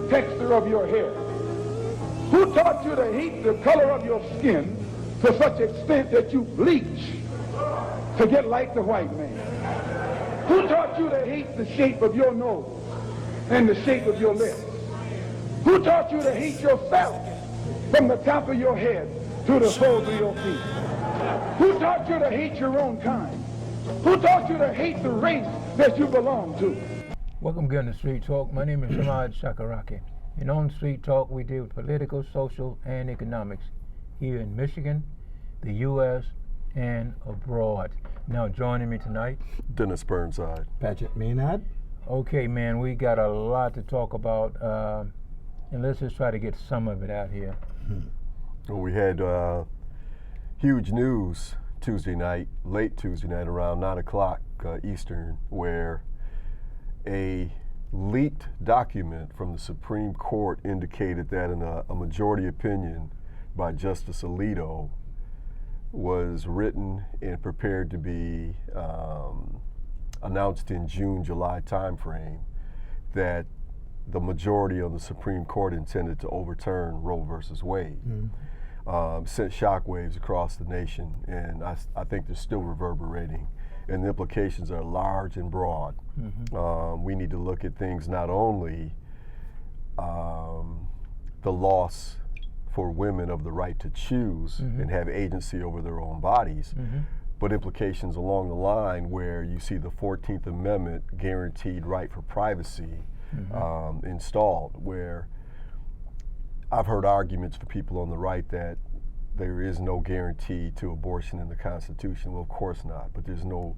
the texture of your hair? Who taught you to hate the color of your skin to such extent that you bleach to get like the white man? Who taught you to hate the shape of your nose and the shape of your lips? Who taught you to hate yourself from the top of your head to the soles of your feet? Who taught you to hate your own kind? Who taught you to hate the race that you belong to? Welcome again to Street Talk. My name is Samad Shakaraki. And on Street Talk, we deal with political, social, and economics here in Michigan, the U.S., and abroad. Now joining me tonight, Dennis Burnside. Patrick Maynard. Okay, man, we got a lot to talk about, and let's just try to get some of it out here. Well, we had huge news Tuesday night, late Tuesday night, around 9 o'clock Eastern, where a leaked document from the Supreme Court indicated that in a majority opinion by Justice Alito was written and prepared to be announced in June, July timeframe, that the majority of the Supreme Court intended to overturn Roe versus Wade. Sent shockwaves across the nation, and I think they're still reverberating, and the implications are large and broad. We need to look at things not only the loss for women of the right to choose and have agency over their own bodies, but implications along the line where you see the 14th Amendment guaranteed right for privacy installed, where I've heard arguments for people on the right that there is no guarantee to abortion in the Constitution. Well, of course not, but there's no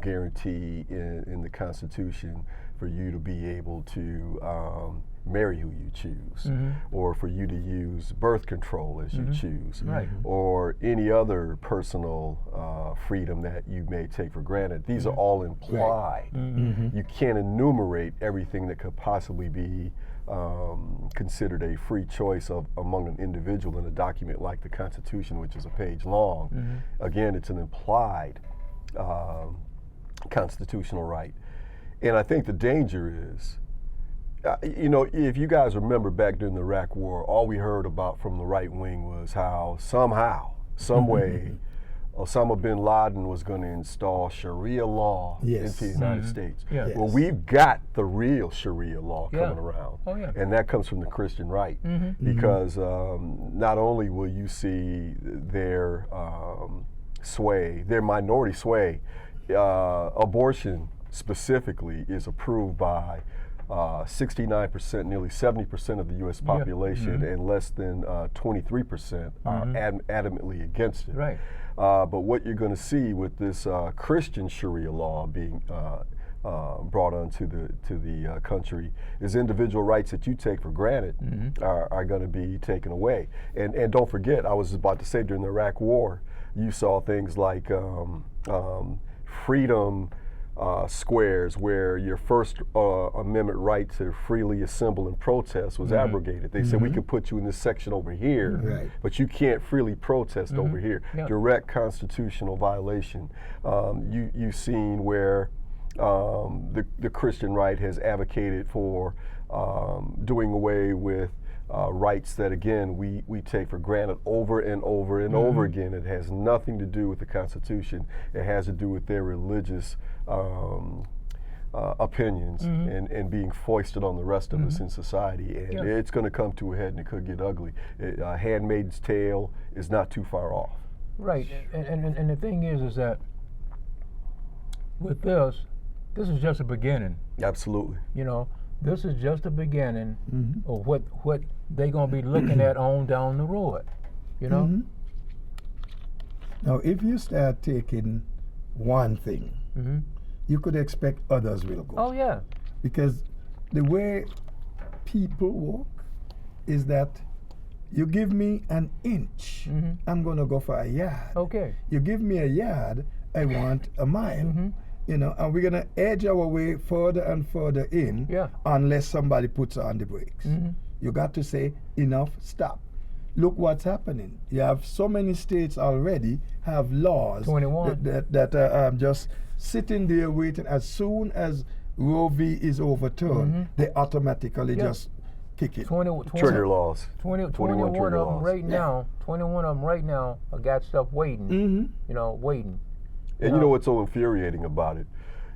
guarantee in the Constitution for you to be able to marry who you choose, or for you to use birth control as you choose, or any other personal freedom that you may take for granted. These are all implied. You can't enumerate everything that could possibly be considered a free choice among an individual in a document like the Constitution, which is a page long. Again, it's an implied constitutional right. And I think the danger is, you know, if you guys remember back during the Iraq War, all we heard about from the right wing was how somehow, some way, Osama bin Laden was going to install Sharia law into the United States. Well, we've got the real Sharia law coming around, and that comes from the Christian right, because not only will you see their sway, their minority sway, abortion specifically is approved by 69%, nearly 70% of the U.S. population, and less than 23% are adamantly against it. But what you're going to see with this Christian Sharia law being brought onto the country is individual rights that you take for granted are going to be taken away. And don't forget, I was about to say, during the Iraq War, you saw things like freedom squares, where your First Amendment right to freely assemble and protest was abrogated. They said we can put you in this section over here, but you can't freely protest over here. Direct constitutional violation. You've seen where the Christian right has advocated for doing away with rights that, again, we take for granted over and over and over again. It has nothing to do with the Constitution. It has to do with their religious opinions and being foisted on the rest of us in society. And it's going to come to a head, and it could get ugly. Handmaid's Tale is not too far off. Right, and the thing is that with this is just a beginning. Absolutely. You know, this is just the beginning of what they're going to be looking at on down the road, you know? Now, if you start taking one thing, you could expect others will go. Oh, yeah. Because the way people walk is that you give me an inch, I'm going to go for a yard. Okay. You give me a yard, I want a mile. You know, and we're going to edge our way further and further in unless somebody puts on the brakes. You got to say, enough, stop. Look what's happening. You have so many states already have laws 21. that are just sitting there waiting. As soon as Roe v. is overturned, they automatically just kick it. 20 Trigger laws. 21 21 of trigger them laws. right now. 21 of them right now got stuff waiting. Mm-hmm. You know, waiting. And you know what's so infuriating about it?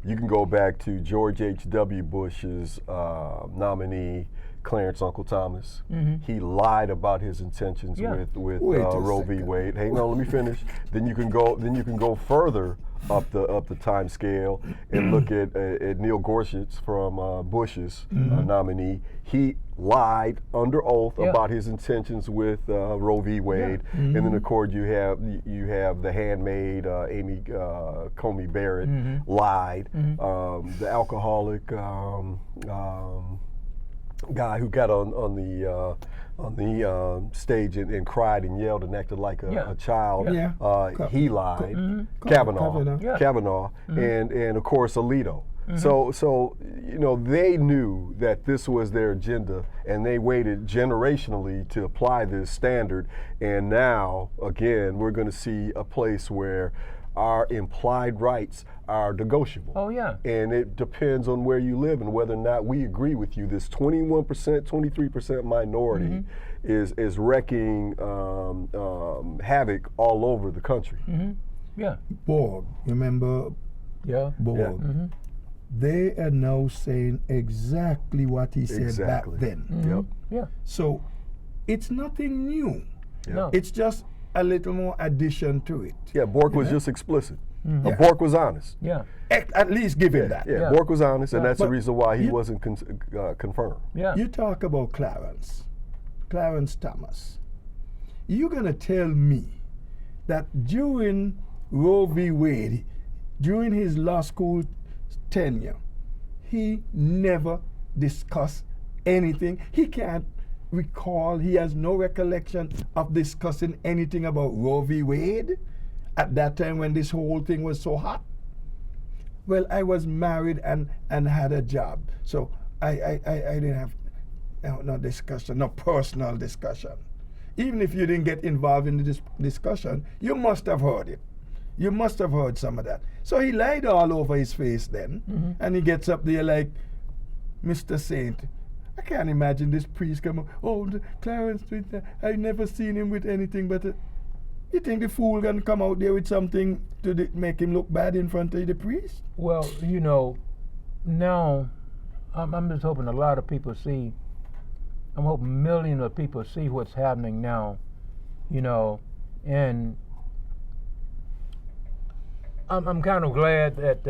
You can go back to George H.W. Bush's nominee, Clarence Uncle Thomas. Mm-hmm. He lied about his intentions with Wait a Roe v. second. Wade. Hang on, let me finish. Then you can go further up the time scale and look at Neil Gorsuch from Bush's nominee. He lied under oath about his intentions with Roe v. Wade, and then of course you have the handmaid Amy Coney Barrett lied. The alcoholic guy who got on the stage and cried and yelled and acted like a child. He lied. Kavanaugh, and of course Alito. So you know, they knew that this was their agenda, and they waited generationally to apply this standard. And now, again, we're going to see a place where our implied rights are negotiable. Oh yeah. And it depends on where you live and whether or not we agree with you. This 21%, 23% minority is wreaking havoc all over the country. Yeah. Borg, remember? Yeah. Borg. They are now saying exactly what he said back then. Yeah. So it's nothing new. No. It's just a little more addition to it. Yeah, Bork was just explicit. Bork was honest. Yeah. At least give him that. Yeah, Bork was honest, and that's the But reason why he you- wasn't confirmed. Yeah. You talk about Clarence Thomas. You're going to tell me that during Roe v. Wade, during his law school tenure, he never discussed anything. He can't recall, he has no recollection of discussing anything about Roe v. Wade at that time when this whole thing was so hot. Well, I was married and had a job, so I didn't have no discussion, no personal discussion. Even if you didn't get involved in the discussion, you must have heard it. You must have heard some of that. So he lied all over his face then, and he gets up there like Mr. Saint. I can't imagine this priest come up, Clarence, I never seen him with anything but you think the fool gonna come out there with something to make him look bad in front of the priest? Well, you know, now I'm just hoping a lot of people see, I'm hoping millions of people see what's happening now, you know, and I'm kind of glad that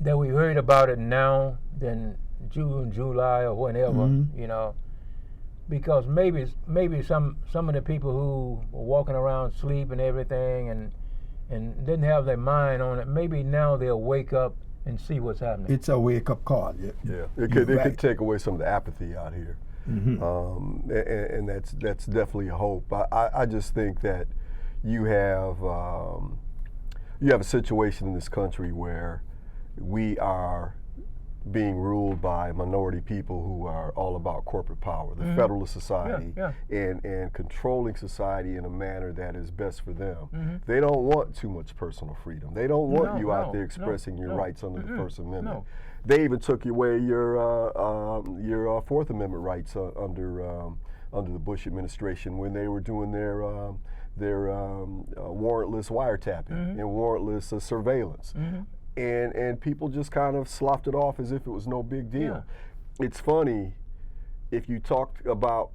that we heard about it now than June, July, or whenever, you know, because maybe some of the people who were walking around sleep and everything and didn't have their mind on it, maybe now they'll wake up and see what's happening. It's a wake-up call. Yeah, it could take away some of the apathy out here, and that's definitely a hope. I just think that you have a situation in this country where we are being ruled by minority people who are all about corporate power, the Federalist Society, and controlling society in a manner that is best for them. They don't want too much personal freedom. They don't want you out there expressing your rights under the First Amendment. They even took away your Fourth Amendment rights under the Bush administration when they were doing their warrantless wiretapping and warrantless surveillance. And people just kind of sloughed it off as if it was no big deal. It's funny, if you talk about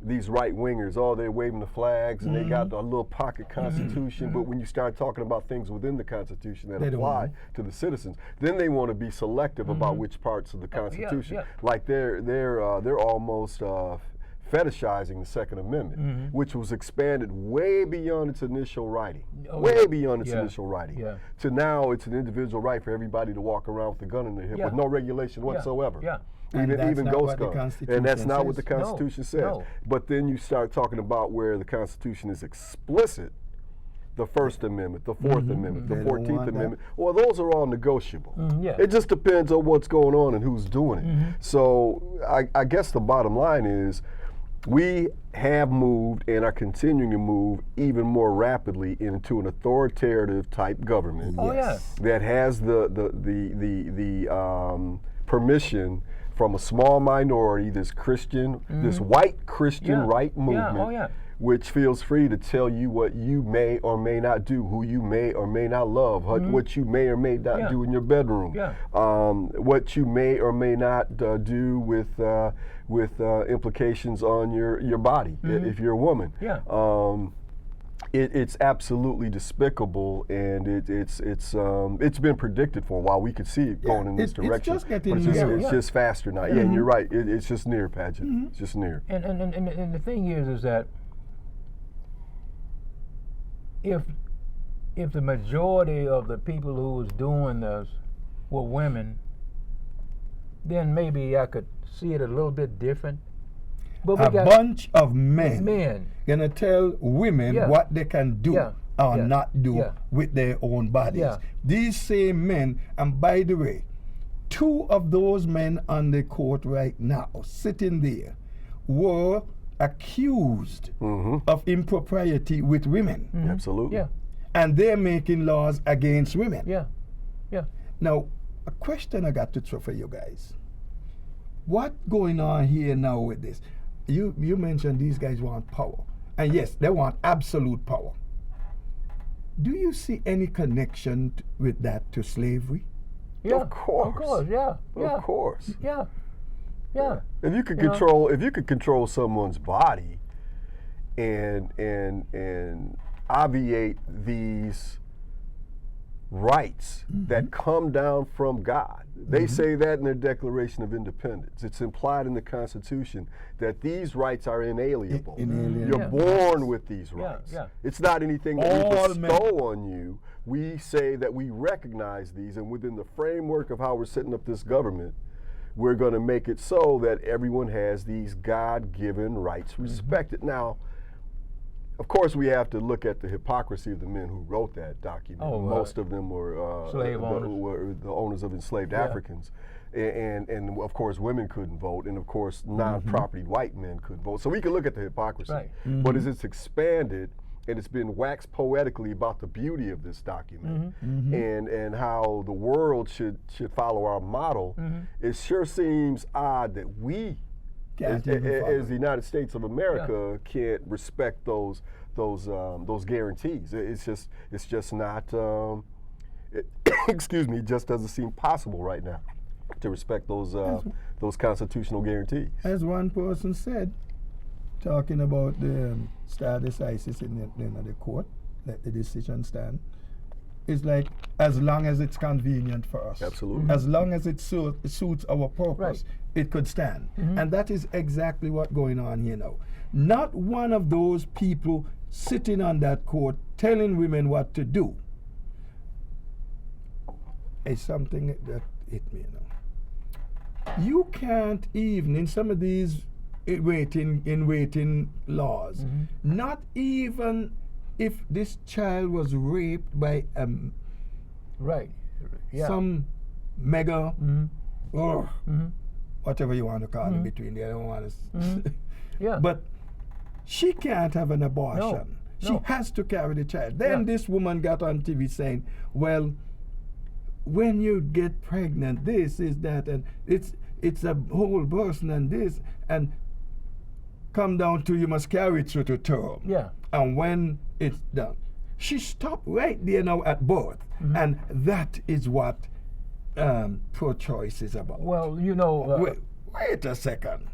these right-wingers, they're waving the flags and they got a little pocket constitution, but when you start talking about things within the Constitution that apply to the citizens, then they want to be selective about which parts of the Constitution. Like they're almost fetishizing the Second Amendment, which was expanded way beyond its initial writing, to now it's an individual right for everybody to walk around with a gun in their hip with no regulation whatsoever. Even ghost guns. And that's not what the Constitution says. But then you start talking about where the Constitution is explicit, the First Amendment, the Fourth Amendment, the 14th Amendment. Well, those are all negotiable. It just depends on what's going on and who's doing it. So I guess the bottom line is, we have moved and are continuing to move even more rapidly into an authoritative type government that has the permission from a small minority, this Christian, this white Christian right movement, which feels free to tell you what you may or may not do, who you may or may not love, what you may or may not do in your bedroom, what you may or may not do with implications on your body if you're a woman. It's absolutely despicable, and it's been predicted for a while. We could see it going in this direction. It's just getting near. It's just faster now. Yeah, and you're right. It's just near, Paget. It's just near. And the thing is that if the majority of the people who was doing this were women, then maybe I could see it a little bit different. But a bunch of men gonna tell women what they can do or not do with their own bodies. These same men, and by the way, 2 of those men on the court right now, sitting there, were accused of impropriety with women. Absolutely. And they're making laws against women. Now, a question I got to throw for you guys. What going on here now with this? You mentioned these guys want power. And yes, they want absolute power. Do you see any connection with that to slavery? Of course. Of course, Of course. Yeah. If you could control someone's body and obviate these rights that come down from God. They say that in their Declaration of Independence. It's implied in the Constitution that these rights are inalienable. You're born with these rights. It's not anything that we bestow on you. We say that we recognize these, and within the framework of how we're setting up this government, we're going to make it so that everyone has these God-given rights respected. Now, of course, we have to look at the hypocrisy of the men who wrote that document. Most of them were slave owners. Were the owners of enslaved Africans. And of course, women couldn't vote, and of course, non-property white men couldn't vote. So we can look at the hypocrisy. But as it's expanded, and it's been waxed poetically about the beauty of this document and how the world should follow our model, it sure seems odd that we, as the United States of America, can't respect those guarantees. It's just not. Excuse me. It just doesn't seem possible right now to respect those constitutional guarantees. As one person said, talking about the stare decisis in the court, let the decision stand. It's like, as long as it's convenient for us. Absolutely. As long as it suits our purpose, it could stand. And that is exactly what's going on here now. Not one of those people sitting on that court telling women what to do is something that hit me now. You can't even, in some of these waiting laws, not even if this child was raped by some mega or whatever you want to call it between there, I don't want to but she can't have an abortion. She has to carry the child. Then this woman got on TV saying, well, when you get pregnant, this is that, and it's a whole person, and this, and come down to you must carry it through to term. And when it's done, she stopped right there now at birth, and that is what pro-choice is about. Well, you know, wait a second.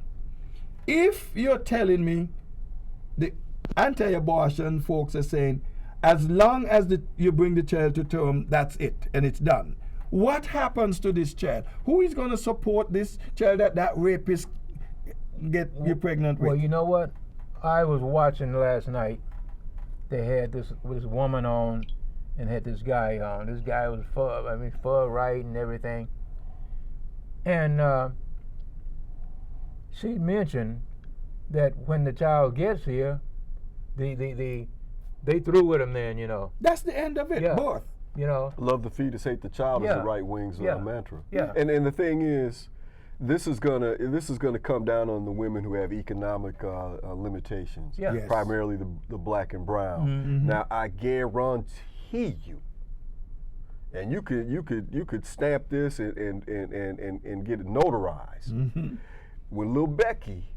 If you're telling me the anti-abortion folks are saying, as long as you bring the child to term, that's it, and it's done. What happens to this child? Who is going to support this child that rapist get you pregnant with? Well, you know what? I was watching last night. They had this woman on and had this guy on. This guy was far right and everything. And she mentioned that when the child gets here, they through with him then, you know. That's the end of it, birth. You know. Love the fetus, hate the child is the right wing's mantra. And the thing is, this is gonna come down on the women who have economic limitations, primarily the black and brown. Now, I guarantee you, and you could stamp this and get it notarized. Mm-hmm. When Lil Becky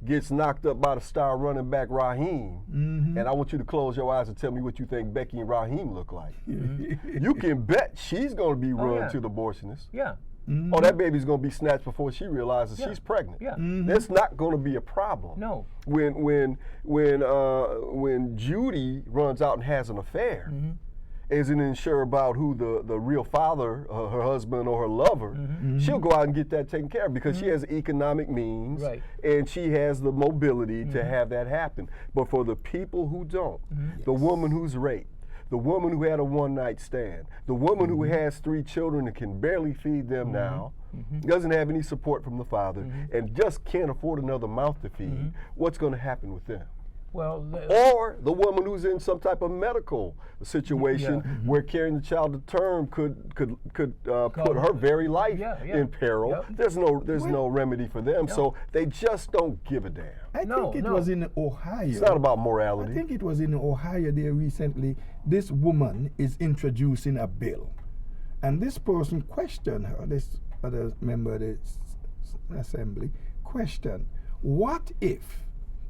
gets knocked up by the star running back Raheem, Mm-hmm. and I want you to close your eyes and tell me what you think Becky and Raheem look like. You can bet she's going to be run to the abortionist. Yeah. Mm-hmm. Oh, that baby's going to be snatched before she realizes she's pregnant. Yeah. Mm-hmm. That's not going to be a problem. No. When Judy runs out and has an affair, Mm-hmm. isn't unsure about who the real father, her husband or her lover, Mm-hmm. she'll go out and get that taken care of because she has economic means Right. and she has the mobility to have that happen. But for the people who don't, the woman who's raped, the woman who had a one-night stand, the woman who has 3 children and can barely feed them now, doesn't have any support from the father, and just can't afford another mouth to feed, what's going to happen with them? Well, Or the woman who's in some type of medical situation where carrying the child to term could put her very life in peril. Yep. There's no remedy for them, so they just don't give a damn. I think it was in Ohio. It's not about morality. I think it was in Ohio there recently. This woman is introducing a bill, and this person questioned her. This other member of the assembly questioned, what if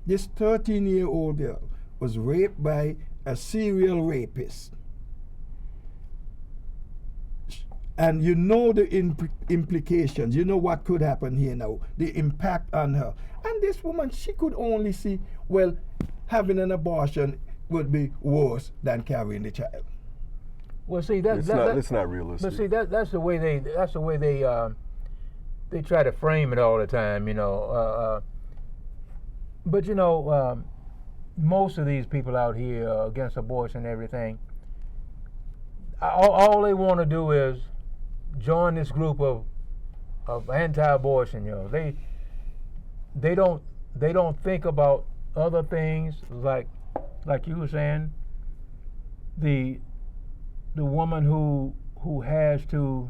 this 13-year-old girl was raped by a serial rapist? And you know the implications, you know what could happen here now, the impact on her. And this woman, she could only see, well, having an abortion would be worse than carrying the child. well, see It's not realistic. But see, that's the way they try to frame it all the time, you know. But you know, most of these people out here against abortion and everything, all they want to do is join this group of anti-abortion. You know, they don't think about other things like you were saying, the woman who has to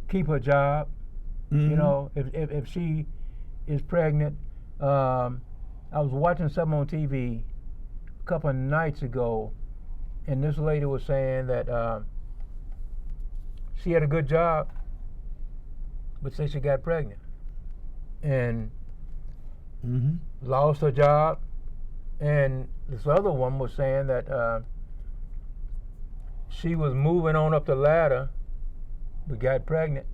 keep her job. You know, if she is pregnant. I was watching something on TV a couple of nights ago, and this lady was saying that she had a good job, but say she got pregnant and lost her job. And this other one was saying that she was moving on up the ladder, but got pregnant.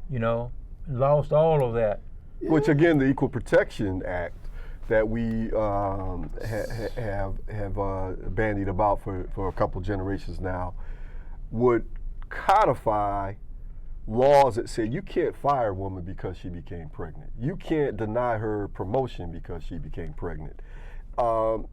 You know, lost all of that. Which again, the Equal Protection Act that we have bandied about for a couple generations now would codify laws that say you can't fire a woman because she became pregnant. You can't deny her promotion because she became pregnant.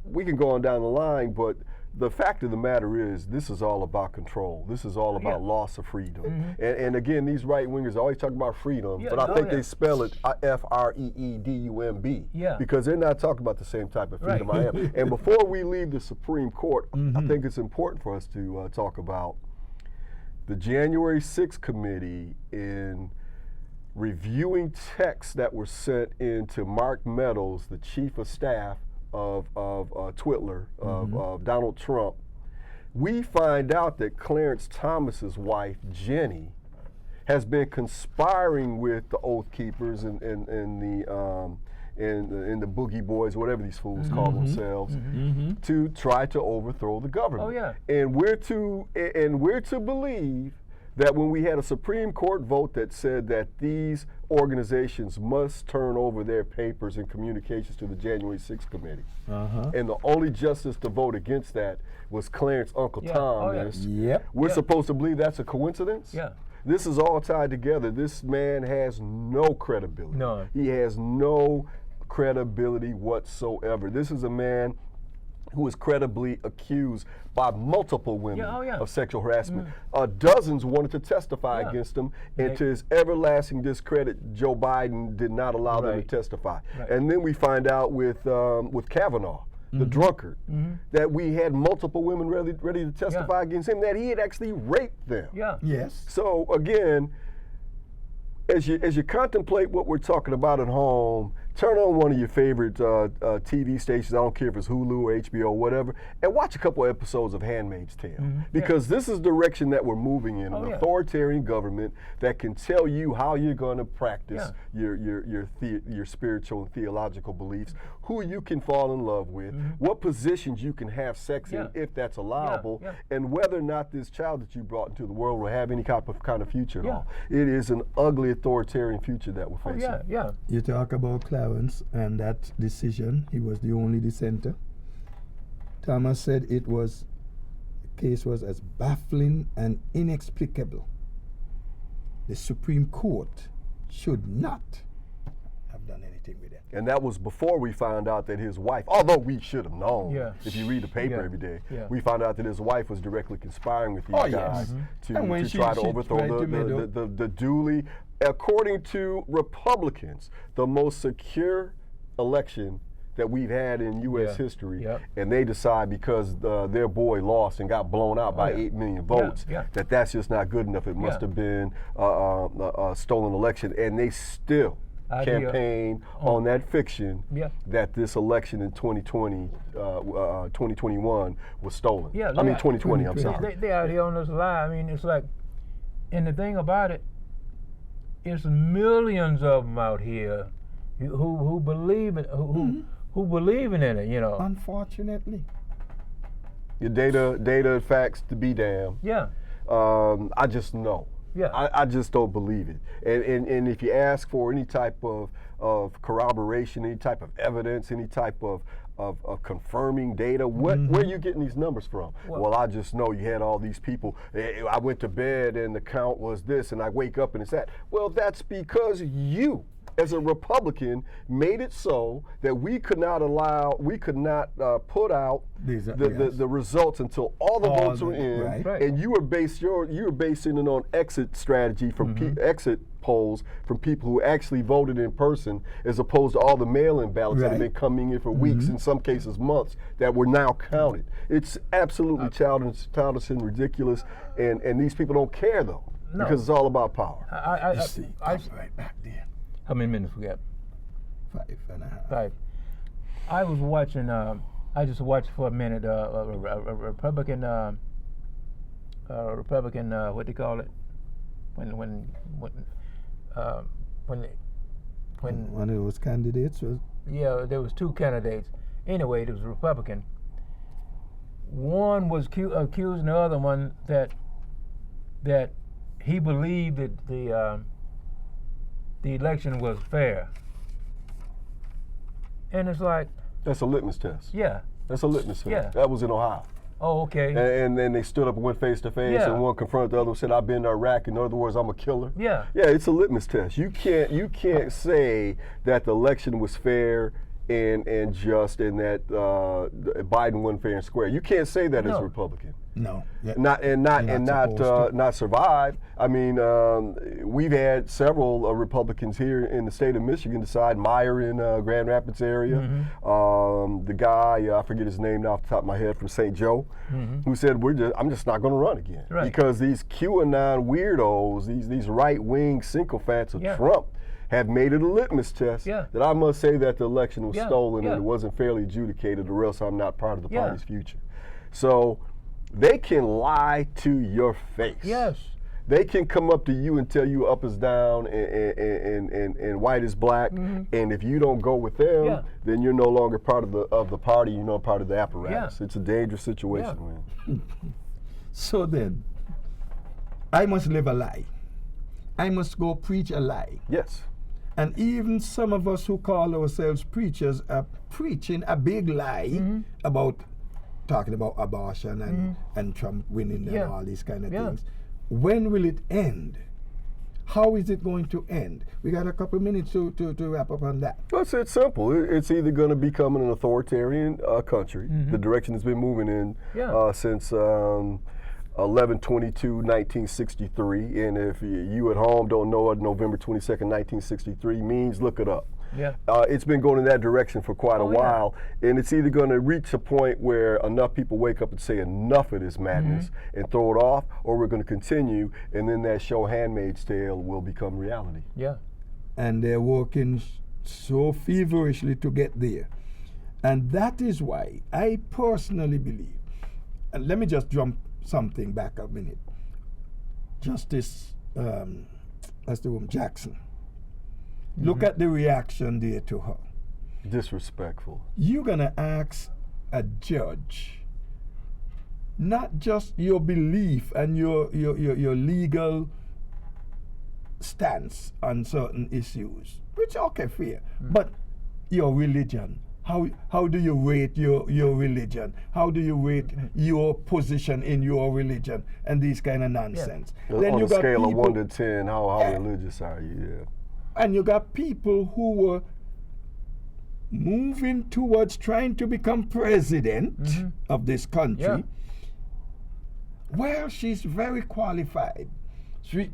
We can go on down the line, but the fact of the matter is this is all about control. This is all about loss of freedom. And again, these right-wingers always talk about freedom, but I think they spell it F-R-E-E-D-U-M-B because they're not talking about the same type of freedom I am. And before we leave the Supreme Court, I think it's important for us to talk about the January 6th committee in reviewing texts that were sent into Mark Meadows, the chief of staff of Twitler, of Donald Trump. We find out that Clarence Thomas's wife, Jenny, has been conspiring with the Oath Keepers and the Boogie Boys, whatever these fools call themselves, to try to overthrow the government. Oh yeah. And we're to believe that when we had a Supreme Court vote that said that these organizations must turn over their papers and communications to the January 6th committee, and the only justice to vote against that was Clarence Uncle Tom. We're supposed to believe that's a coincidence? Yeah. This is all tied together. This man has no credibility. No. He has no credibility whatsoever. This is a man who is credibly accused by multiple women of sexual harassment. Dozens wanted to testify against him, and to his everlasting discredit, Joe Biden did not allow them to testify. And then we find out with Kavanaugh, the drunkard, that we had multiple women ready to testify against him, that he had actually raped them. So again, as you contemplate what we're talking about at home, turn on one of your favorite TV stations. I don't care if it's Hulu or HBO or whatever, and watch a couple episodes of Handmaid's Tale, because this is the direction that we're moving in, an authoritarian government that can tell you how you're going to practice your spiritual and theological beliefs, who you can fall in love with, what positions you can have sex in if that's allowable, and whether or not this child that you brought into the world will have any kind of future at all. It is an ugly authoritarian future that we're facing. You talk about Clarence and that decision. He was the only dissenter. Thomas said the case was as baffling and inexplicable. The Supreme Court should not have done anything with it. And that was before we found out that his wife, although we should have known, if you read the paper every day, we found out that his wife was directly conspiring with these guys to try to overthrow the duly, according to Republicans, the most secure election that we've had in U.S. history, and they decide because their boy lost and got blown out by 8 million votes, that's just not good enough. It must have been a stolen election, and they still campaign on that fiction that this election in 2021 was stolen. I mean 2020, I'm sorry. They out here on this lie. I mean, it's like, and the thing about it, it's millions of them out here who believe in who believing in it, you know. Unfortunately. Your data facts to be damned. I just know. I just don't believe it. And if you ask for any type of corroboration, any type of evidence, any type of confirming data, where are you getting these numbers from? Well, I just know you had all these people. I went to bed and the count was this, and I wake up and it's that. Well, that's because you, as a Republican, made it so that we could not put out the results until all the votes were in, and you were basing it on exit strategy from exit polls from people who actually voted in person, as opposed to all the mail-in ballots that have been coming in for weeks, in some cases months, that were now counted. It's absolutely childish and ridiculous, and these people don't care though, because it's all about power. I right back there. How many minutes we got? 5.5. 5. I was watching. I just watched for a minute. A Republican. What do you call it? When one of those candidates was. Yeah, there was 2 candidates. Anyway, there was a Republican. One was accusing the other one that he believed that the election was fair. And it's like... That's a litmus test. Yeah. That's a litmus test. That was in Ohio. Oh, okay. And then they stood up and went face to face, and one confronted the other and said, "I've been to Iraq." In other words, I'm a killer. Yeah. Yeah, it's a litmus test. You can't say that the election was fair and just, and that Biden won fair and square. You can't say that as a Republican. No. Not survive. I mean, we've had several Republicans here in the state of Michigan decide. Meyer in Grand Rapids area, the guy I forget his name now off the top of my head from St. Joe, who said I'm just not going to run again because these QAnon weirdos, these right-wing sycophants of Trump, have made it a litmus test that I must say that the election was stolen and it wasn't fairly adjudicated, or else I'm not part of the party's future. So they can lie to your face. Yes. They can come up to you and tell you up is down and white is black, and if you don't go with them, then you're no longer part of the party. You're not part of the apparatus. It's a dangerous situation, man. So then, I must live a lie. I must go preach a lie. Yes. And even some of us who call ourselves preachers are preaching a big lie about talking about abortion and Trump winning and all these kind of things. When will it end? How is it going to end? We got a couple of minutes to wrap up on that. Well, it's simple. It's either going to become an authoritarian country, the direction it's been moving in since 11/22/1963. And if you at home don't know what November 22nd, 1963 means, look it up. It's been going in that direction for quite a while, and it's either going to reach a point where enough people wake up and say enough of this madness and throw it off, or we're going to continue, and then that show Handmaid's Tale will become reality. And they're working so feverishly to get there. And that is why I personally believe, and let me just jump something back a minute. Justice, that's the woman, Jackson. Look at the reaction there to her. Disrespectful. You're going to ask a judge not just your belief and your legal stance on certain issues, which okay, fair, but your religion. How do you rate your religion? How do you rate your position in your religion and these kind of nonsense? Yeah. Then on you a got scale people, of 1 to 10, how religious are you? Yeah. And you got people who were moving towards trying to become president of this country. Yeah. Well, she's very qualified.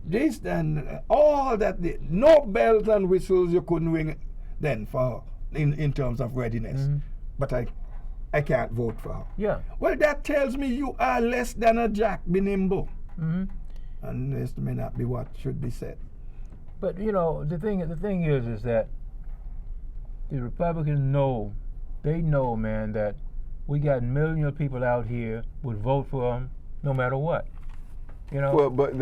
This and all that, no bells and whistles you couldn't ring then for her in terms of readiness. But I can't vote for her. Yeah. Well, that tells me you are less than a Jack Binimbo. And this may not be what should be said. But you know, the thing is that the Republicans know, man, that we got millions of people out here would vote for them no matter what. You know. Well, but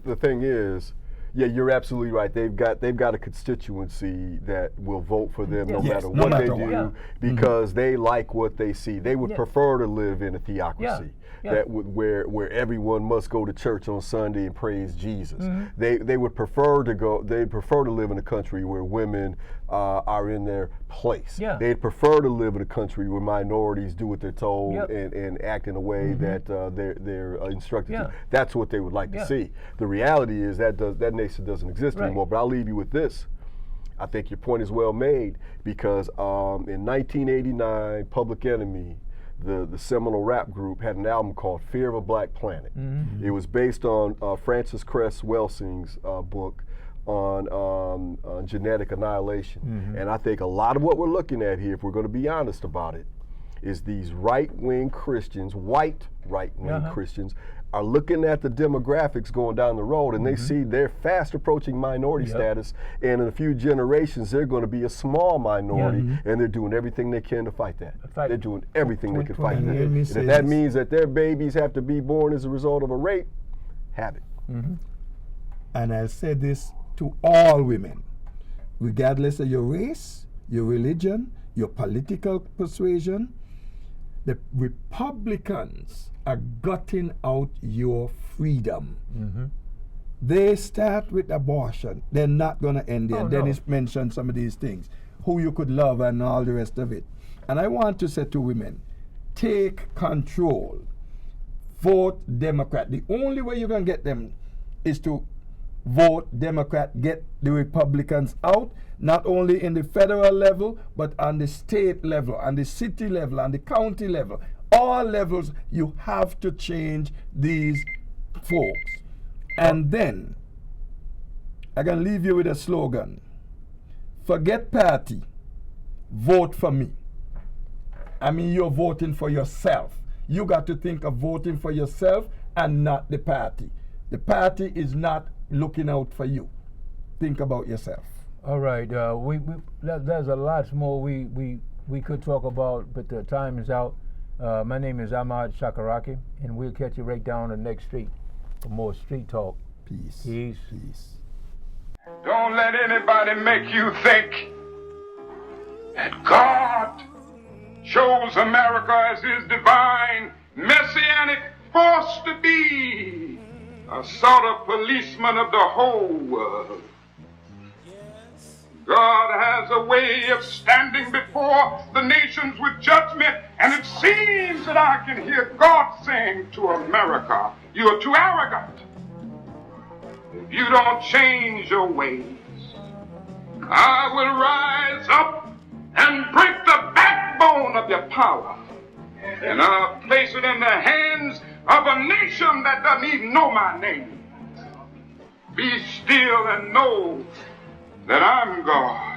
the thing is, yeah, you're absolutely right. They've got a constituency that will vote for them no matter what they do because they like what they see. They would prefer to live in a theocracy where everyone must go to church on Sunday and praise Jesus. They would prefer to live in a country where women are in their place. They'd prefer to live in a country where minorities do what they're told and act in a way that they're instructed to. That's what they would like to see. The reality is that nation doesn't exist anymore. But I'll leave you with this. I think your point is well made because in 1989, Public Enemy, the seminal rap group, had an album called Fear of a Black Planet. It was based on Francis Cress Welsing's book on genetic annihilation. And I think a lot of what we're looking at here, if we're going to be honest about it, is these right-wing Christians, white right-wing Christians, are looking at the demographics going down the road, and they see they're fast approaching minority status, and in a few generations they're going to be a small minority, and they're doing everything they can to fight that. They're doing everything they can fight that. And if that means that their babies have to be born as a result of a rape, have it. And I say this to all women, regardless of your race, your religion, your political persuasion, the Republicans are gutting out your freedom. They start with abortion. They're not going to end there. Dennis mentioned some of these things, who you could love and all the rest of it. And I want to say to women, take control. Vote Democrat. The only way you're going to get them is to vote Democrat, get the Republicans out, not only in the federal level, but on the state level, on the city level, on the county level. All levels, you have to change these folks. And then, I can leave you with a slogan. Forget party, vote for me. I mean, you're voting for yourself. You got to think of voting for yourself and not the party. The party is not looking out for you. Think about yourself. All right, there's a lot more we could talk about, but the time is out. My name is Ahmad Shakaraki, and we'll catch you right down the next street for more street talk. Peace. Peace. Peace. Don't let anybody make you think that God chose America as his divine, messianic force to be a sort of policeman of the whole world. God has a way of standing before the nations with judgment, and it seems that I can hear God saying to America, you are too arrogant. If you don't change your ways, I will rise up and break the backbone of your power, and I'll place it in the hands of a nation that doesn't even know my name. Be still and know that I'm God.